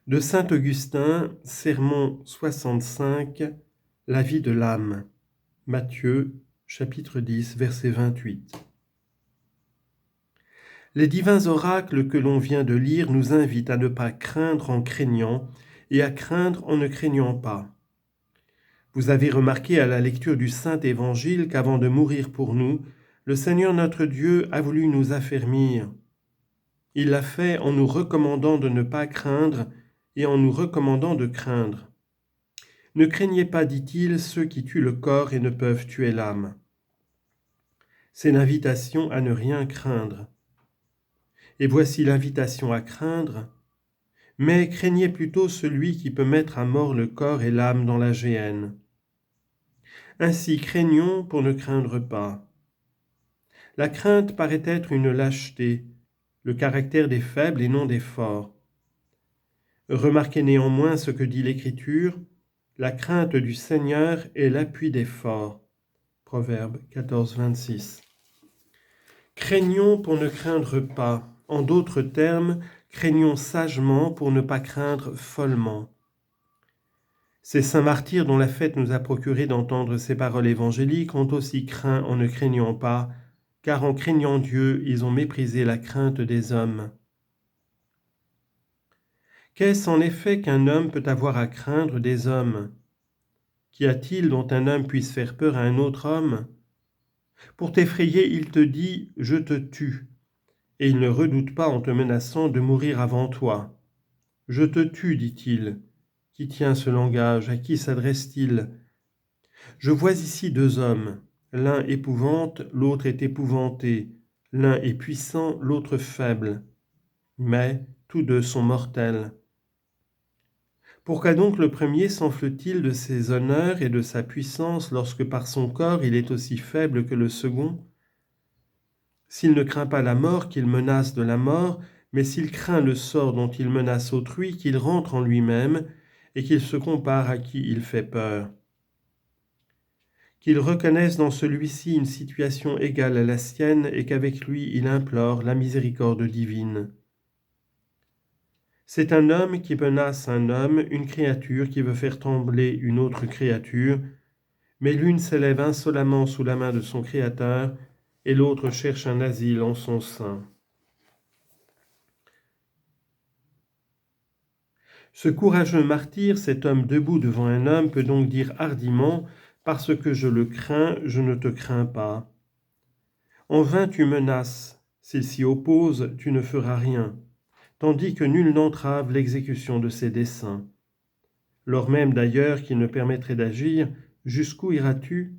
De saint Augustin, Sermon 65, la vie de l'âme. Matthieu, chapitre 10, verset 28. Les divins oracles que l'on vient de lire nous invitent à ne pas craindre en craignant et à craindre en ne craignant pas. Vous avez remarqué à la lecture du Saint Évangile qu'avant de mourir pour nous, le Seigneur notre Dieu a voulu nous affermir. Il l'a fait en nous recommandant de ne pas craindre et en nous recommandant de craindre. Ne craignez pas, dit-il, ceux qui tuent le corps et ne peuvent tuer l'âme. C'est l'invitation à ne rien craindre. Et voici l'invitation à craindre, mais craignez plutôt celui qui peut mettre à mort le corps et l'âme dans la géhenne. Ainsi craignons pour ne craindre pas. La crainte paraît être une lâcheté, le caractère des faibles et non des forts. Remarquez néanmoins ce que dit l'Écriture, la crainte du Seigneur est l'appui des forts. Proverbe 14, 26. Craignons pour ne craindre pas. En d'autres termes, craignons sagement pour ne pas craindre follement. Ces saints martyrs dont la fête nous a procuré d'entendre ces paroles évangéliques ont aussi craint en ne craignant pas, car en craignant Dieu, ils ont méprisé la crainte des hommes. Qu'est-ce en effet qu'un homme peut avoir à craindre des hommes? Qu'y a-t-il dont un homme puisse faire peur à un autre homme? Pour t'effrayer, il te dit « je te tue », et il ne redoute pas en te menaçant de mourir avant toi. « Je te tue », dit-il. Qui tient ce langage? À qui s'adresse-t-il? Je vois ici deux hommes. L'un épouvante, l'autre est épouvanté. L'un est puissant, l'autre faible. Mais tous deux sont mortels. Pourquoi donc le premier s'enfle-t-il de ses honneurs et de sa puissance lorsque par son corps il est aussi faible que le second? S'il ne craint pas la mort, qu'il menace de la mort, mais s'il craint le sort dont il menace autrui, qu'il rentre en lui-même et qu'il se compare à qui il fait peur. Qu'il reconnaisse dans celui-ci une situation égale à la sienne et qu'avec lui il implore la miséricorde divine. C'est un homme qui menace un homme, une créature qui veut faire trembler une autre créature, mais l'une s'élève insolemment sous la main de son Créateur et l'autre cherche un asile en son sein. Ce courageux martyr, cet homme debout devant un homme, peut donc dire hardiment « Parce que je le crains, je ne te crains pas ». En vain tu menaces, s'il s'y oppose, tu ne feras rien, tandis que nul n'entrave l'exécution de ses desseins. Lors même d'ailleurs qu'il ne permettrait d'agir, jusqu'où iras-tu?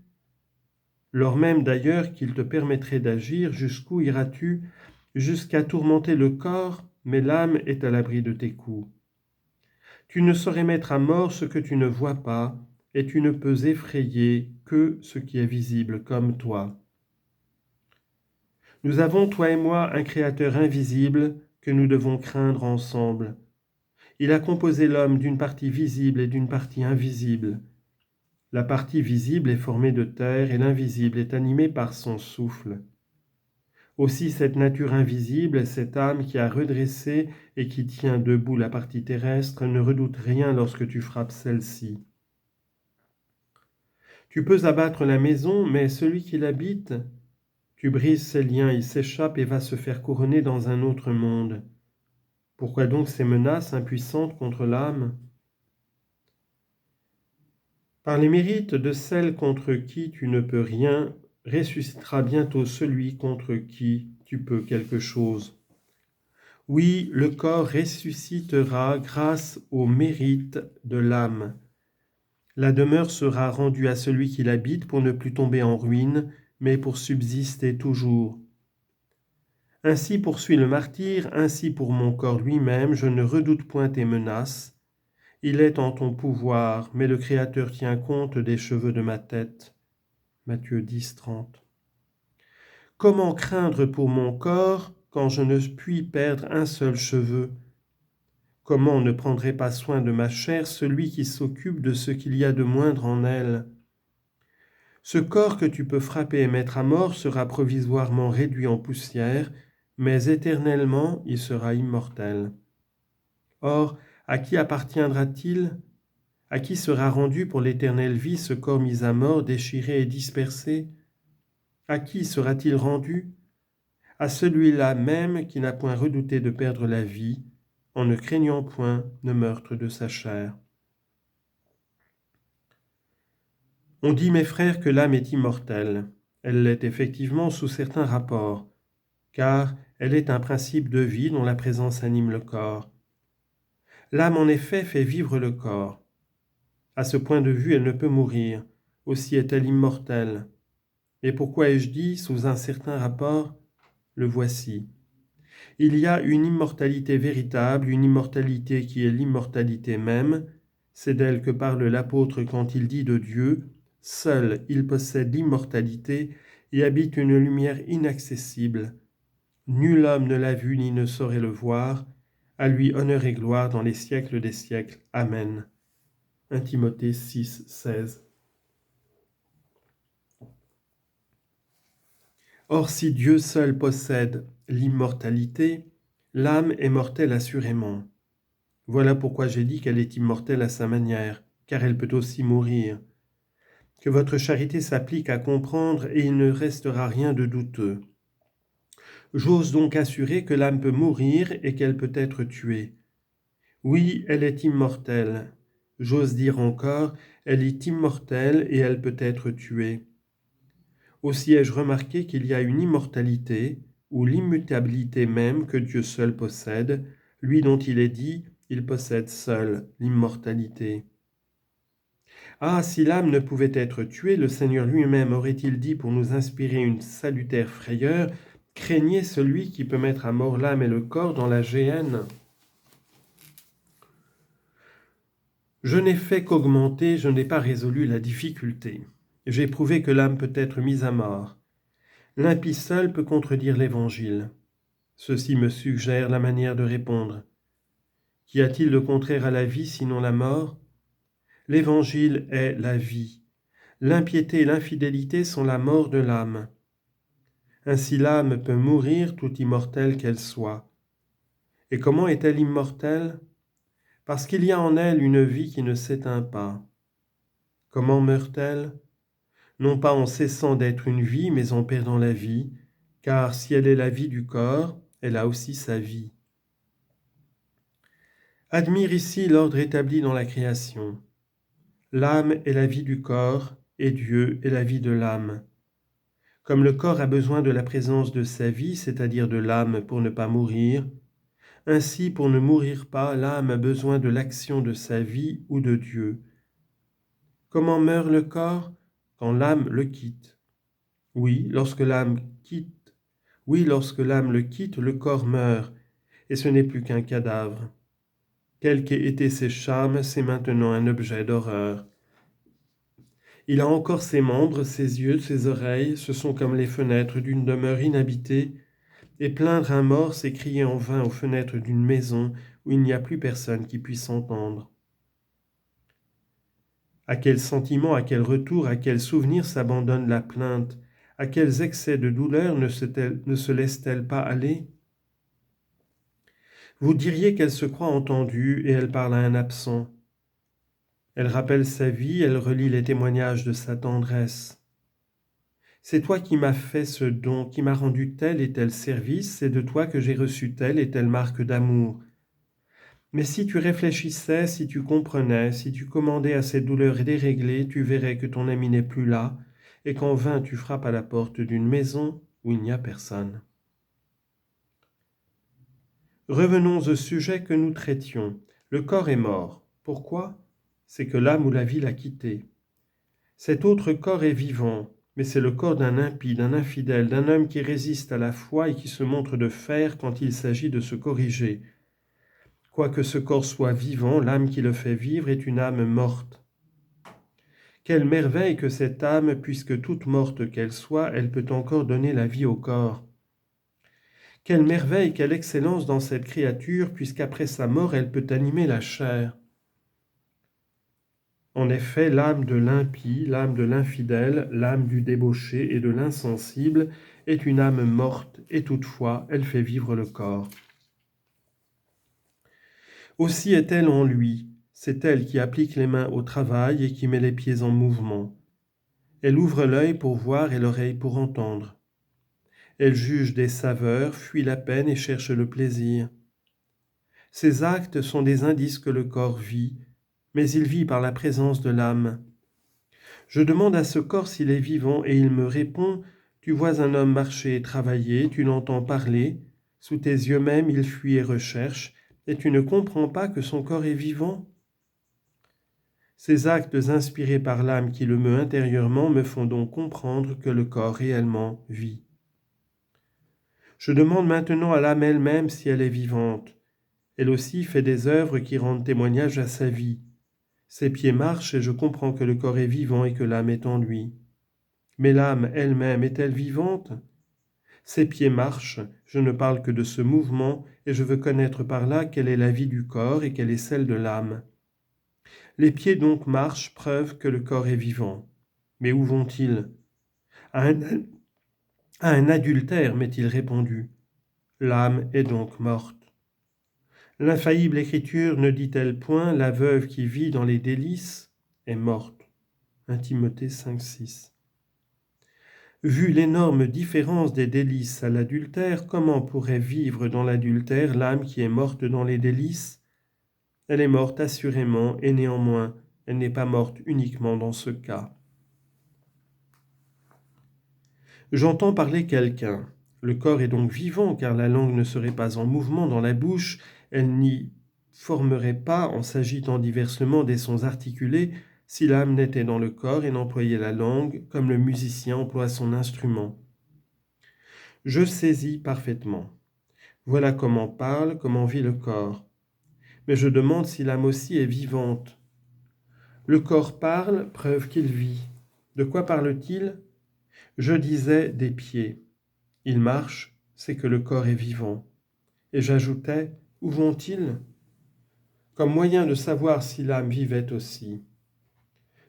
Lors même d'ailleurs qu'il te permettrait d'agir, jusqu'où iras-tu? Jusqu'à tourmenter le corps, mais l'âme est à l'abri de tes coups. Tu ne saurais mettre à mort ce que tu ne vois pas, et tu ne peux effrayer que ce qui est visible comme toi. Nous avons, toi et moi, un Créateur invisible que nous devons craindre ensemble. Il a composé l'homme d'une partie visible et d'une partie invisible. La partie visible est formée de terre et l'invisible est animée par son souffle. Aussi cette nature invisible, cette âme qui a redressé et qui tient debout la partie terrestre, ne redoute rien lorsque tu frappes celle-ci. Tu peux abattre la maison, mais celui qui l'habite, tu brises ses liens, il s'échappe et va se faire couronner dans un autre monde. Pourquoi donc ces menaces impuissantes contre l'âme? Par les mérites de celle contre qui tu ne peux rien, ressuscitera bientôt celui contre qui tu peux quelque chose. Oui, le corps ressuscitera grâce au mérite de l'âme. La demeure sera rendue à celui qui l'habite pour ne plus tomber en ruine, mais pour subsister toujours. Ainsi poursuit le martyr, ainsi pour mon corps lui-même, je ne redoute point tes menaces. Il est en ton pouvoir, mais le Créateur tient compte des cheveux de ma tête. Matthieu 10, 30. Comment craindre pour mon corps quand je ne puis perdre un seul cheveu? Comment ne prendrait pas soin de ma chair celui qui s'occupe de ce qu'il y a de moindre en elle? Ce corps que tu peux frapper et mettre à mort sera provisoirement réduit en poussière, mais éternellement il sera immortel. Or, À qui appartiendra-t-il? À qui sera rendu pour l'éternelle vie ce corps mis à mort, déchiré et dispersé? À qui sera-t-il rendu? À celui-là même qui n'a point redouté de perdre la vie, en ne craignant point le meurtre de sa chair. On dit, mes frères, que l'âme est immortelle. Elle l'est effectivement sous certains rapports, car elle est un principe de vie dont la présence anime le corps. L'âme, en effet, fait vivre le corps. À ce point de vue, elle ne peut mourir, aussi est-elle immortelle. Et pourquoi ai-je dit, sous un certain rapport, le voici. Il y a une immortalité véritable, une immortalité qui est l'immortalité même. C'est d'elle que parle l'apôtre quand il dit de Dieu, « Seul il possède l'immortalité et habite une lumière inaccessible. Nul homme ne l'a vu ni ne saurait le voir. À lui honneur et gloire dans les siècles des siècles. Amen. » 1 Timothée 6, 16. Or, si Dieu seul possède l'immortalité, l'âme est mortelle assurément. Voilà pourquoi j'ai dit qu'elle est immortelle à sa manière, car elle peut aussi mourir. Que votre charité s'applique à comprendre et il ne restera rien de douteux. J'ose donc assurer que l'âme peut mourir et qu'elle peut être tuée. Oui, elle est immortelle. J'ose dire encore, elle est immortelle et elle peut être tuée. Aussi ai-je remarqué qu'il y a une immortalité, ou l'immutabilité même que Dieu seul possède, lui dont il est dit, il possède seul l'immortalité. Ah, si l'âme ne pouvait être tuée, le Seigneur lui-même aurait-il dit pour nous inspirer une salutaire frayeur, « Craignez celui qui peut mettre à mort l'âme et le corps dans la géhenne ». Je n'ai fait qu'augmenter, je n'ai pas résolu la difficulté. J'ai prouvé que l'âme peut être mise à mort. L'impie seul peut contredire l'Évangile. Ceci me suggère la manière de répondre. Qu'y a-t-il de contraire à la vie sinon la mort? L'Évangile est la vie. L'impiété et l'infidélité sont la mort de l'âme. Ainsi l'âme peut mourir, toute immortelle qu'elle soit. Et comment est-elle immortelle? Parce qu'il y a en elle une vie qui ne s'éteint pas. Comment meurt-elle? Non pas en cessant d'être une vie, mais en perdant la vie, car si elle est la vie du corps, elle a aussi sa vie. Admire ici l'ordre établi dans la création. L'âme est la vie du corps, et Dieu est la vie de l'âme. Comme le corps a besoin de la présence de sa vie, c'est-à-dire de l'âme pour ne pas mourir, ainsi pour ne mourir pas, l'âme a besoin de l'action de sa vie ou de Dieu. Comment meurt le corps? Quand l'âme le quitte. Oui, lorsque l'âme le quitte, le corps meurt, et ce n'est plus qu'un cadavre. Quels qu'aient été ses charmes, c'est maintenant un objet d'horreur. Il a encore ses membres, ses yeux, ses oreilles, ce sont comme les fenêtres d'une demeure inhabitée, et plaindre un mort, c'est crier en vain aux fenêtres d'une maison où il n'y a plus personne qui puisse entendre. À quel sentiment, à quel retour, à quel souvenir s'abandonne la plainte? À quels excès de douleur ne se laisse-t-elle pas aller? Vous diriez qu'elle se croit entendue et elle parle à un absent. Elle rappelle sa vie, elle relit les témoignages de sa tendresse. C'est toi qui m'as fait ce don, qui m'as rendu tel et tel service, c'est de toi que j'ai reçu telle et telle marque d'amour. Mais si tu réfléchissais, si tu comprenais, si tu commandais à cette douleur déréglée, tu verrais que ton ami n'est plus là, et qu'en vain tu frappes à la porte d'une maison où il n'y a personne. Revenons au sujet que nous traitions. Le corps est mort. Pourquoi? C'est que l'âme ou la vie l'a quitté. Cet autre corps est vivant, mais c'est le corps d'un impie, d'un infidèle, d'un homme qui résiste à la foi et qui se montre de fer quand il s'agit de se corriger. Quoique ce corps soit vivant, l'âme qui le fait vivre est une âme morte. Quelle merveille que cette âme, puisque toute morte qu'elle soit, elle peut encore donner la vie au corps. Quelle merveille, quelle excellence dans cette créature, puisqu'après sa mort, elle peut animer la chair. En effet, l'âme de l'impie, l'âme de l'infidèle, l'âme du débauché et de l'insensible est une âme morte, et toutefois, elle fait vivre le corps. Aussi est-elle en lui, c'est elle qui applique les mains au travail et qui met les pieds en mouvement. Elle ouvre l'œil pour voir et l'oreille pour entendre. Elle juge des saveurs, fuit la peine et cherche le plaisir. Ces actes sont des indices que le corps vit, mais il vit par la présence de l'âme. Je demande à ce corps s'il est vivant et il me répond, tu vois un homme marcher et travailler, tu l'entends parler, sous tes yeux même il fuit et recherche, et tu ne comprends pas que son corps est vivant. Ces actes inspirés par l'âme qui le meut intérieurement me font donc comprendre que le corps réellement vit. Je demande maintenant à l'âme elle-même si elle est vivante. Elle aussi fait des œuvres qui rendent témoignage à sa vie. Ses pieds marchent et je comprends que le corps est vivant et que l'âme est en lui. Mais l'âme elle-même est-elle vivante? Ses pieds marchent, je ne parle que de ce mouvement et je veux connaître par là quelle est la vie du corps et quelle est celle de l'âme. Les pieds donc marchent, preuve que le corps est vivant. Mais où vont-ils? À un adultère, m'est-il répondu. L'âme est donc morte. L'infaillible Écriture ne dit-elle point la veuve qui vit dans les délices est morte. 1 Timothée 5,6. Vu l'énorme différence des délices à l'adultère, comment pourrait vivre dans l'adultère l'âme qui est morte dans les délices? Elle est morte assurément, et néanmoins, elle n'est pas morte uniquement dans ce cas. J'entends parler quelqu'un. Le corps est donc vivant, car la langue ne serait pas en mouvement dans la bouche, elle n'y formerait pas, en s'agitant diversement des sons articulés, si l'âme n'était dans le corps et n'employait la langue comme le musicien emploie son instrument. Je saisis parfaitement. Voilà comment parle, comment vit le corps. Mais je demande si l'âme aussi est vivante. Le corps parle, preuve qu'il vit. De quoi parle-t-il? Je disais des pieds. Il marche, c'est que le corps est vivant. Et j'ajoutais, où vont-ils? Comme moyen de savoir si l'âme vivait aussi.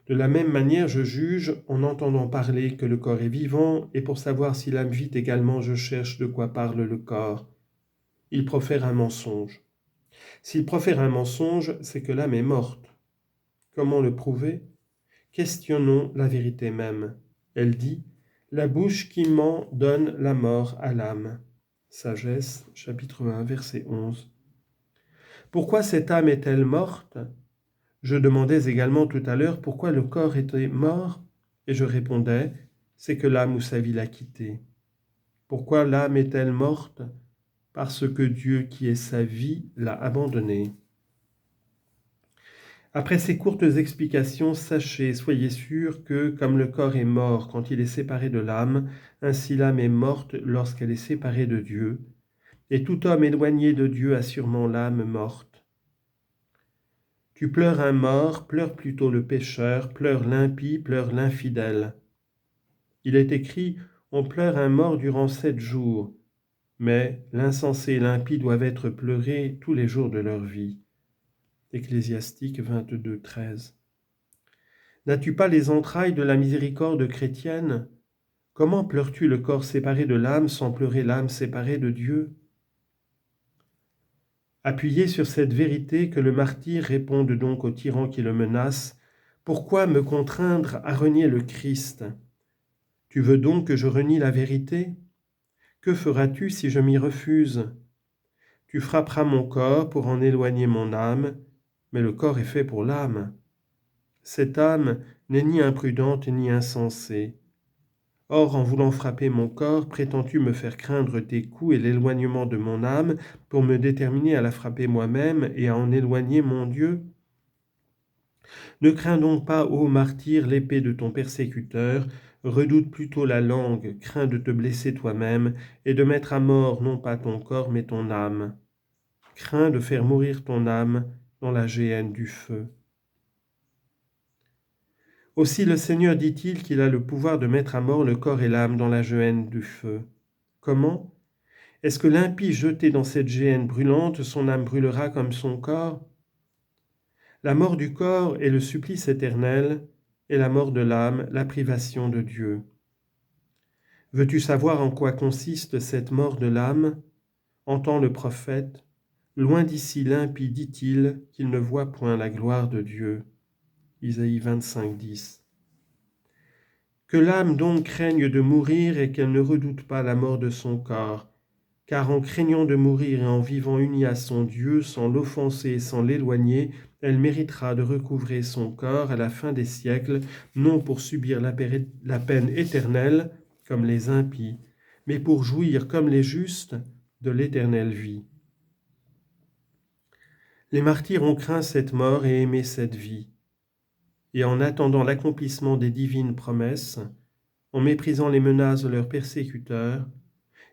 De la même manière, je juge, en entendant parler, que le corps est vivant, et pour savoir si l'âme vit également, je cherche de quoi parle le corps. Il profère un mensonge. S'il profère un mensonge, c'est que l'âme est morte. Comment le prouver? Questionnons la vérité même. Elle dit, la bouche qui ment donne la mort à l'âme. Sagesse, chapitre 1, verset 11. Pourquoi cette âme est-elle morte? Je demandais également tout à l'heure pourquoi le corps était mort, et je répondais, c'est que l'âme ou sa vie l'a quitté. Pourquoi l'âme est-elle morte? Parce que Dieu, qui est sa vie, l'a abandonnée. Après ces courtes explications, sachez, soyez sûrs que, comme le corps est mort quand il est séparé de l'âme, ainsi l'âme est morte lorsqu'elle est séparée de Dieu, et tout homme éloigné de Dieu a sûrement l'âme morte. Tu pleures un mort, pleure plutôt le pécheur, pleure l'impie, pleure l'infidèle. Il est écrit, on pleure un mort durant 7 jours, mais l'insensé et l'impie doivent être pleurés tous les jours de leur vie. Ecclésiastique 22, 13. N'as-tu pas les entrailles de la miséricorde chrétienne? Comment pleures-tu le corps séparé de l'âme sans pleurer l'âme séparée de Dieu? Appuyé sur cette vérité, que le martyr réponde donc au tyran qui le menace, « Pourquoi me contraindre à renier le Christ? Tu veux donc que je renie la vérité? Que feras-tu si je m'y refuse? Tu frapperas mon corps pour en éloigner mon âme, mais le corps est fait pour l'âme. Cette âme n'est ni imprudente ni insensée. Or, en voulant frapper mon corps, prétends-tu me faire craindre tes coups et l'éloignement de mon âme pour me déterminer à la frapper moi-même et à en éloigner mon Dieu? Ne crains donc pas, ô martyr, l'épée de ton persécuteur, redoute plutôt la langue, crains de te blesser toi-même et de mettre à mort non pas ton corps mais ton âme. Crains de faire mourir ton âme dans la géhenne du feu. Aussi le Seigneur dit-il qu'il a le pouvoir de mettre à mort le corps et l'âme dans la géhenne du feu. Comment? Est-ce que l'impie jeté dans cette géhenne brûlante, son âme brûlera comme son corps? La mort du corps est le supplice éternel, et la mort de l'âme, la privation de Dieu. Veux-tu savoir en quoi consiste cette mort de l'âme? Entends le prophète. Loin d'ici l'impie, dit-il, qu'il ne voit point la gloire de Dieu. Isaïe 25, 10. Que l'âme donc craigne de mourir et qu'elle ne redoute pas la mort de son corps, car en craignant de mourir et en vivant unie à son Dieu, sans l'offenser et sans l'éloigner, elle méritera de recouvrer son corps à la fin des siècles, non pour subir la peine éternelle, comme les impies, mais pour jouir, comme les justes, de l'éternelle vie. Les martyrs ont craint cette mort et aimé cette vie, et en attendant l'accomplissement des divines promesses, en méprisant les menaces de leurs persécuteurs,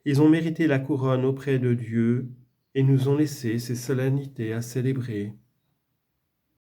ils ont mérité la couronne auprès de Dieu et nous ont laissé ces solennités à célébrer.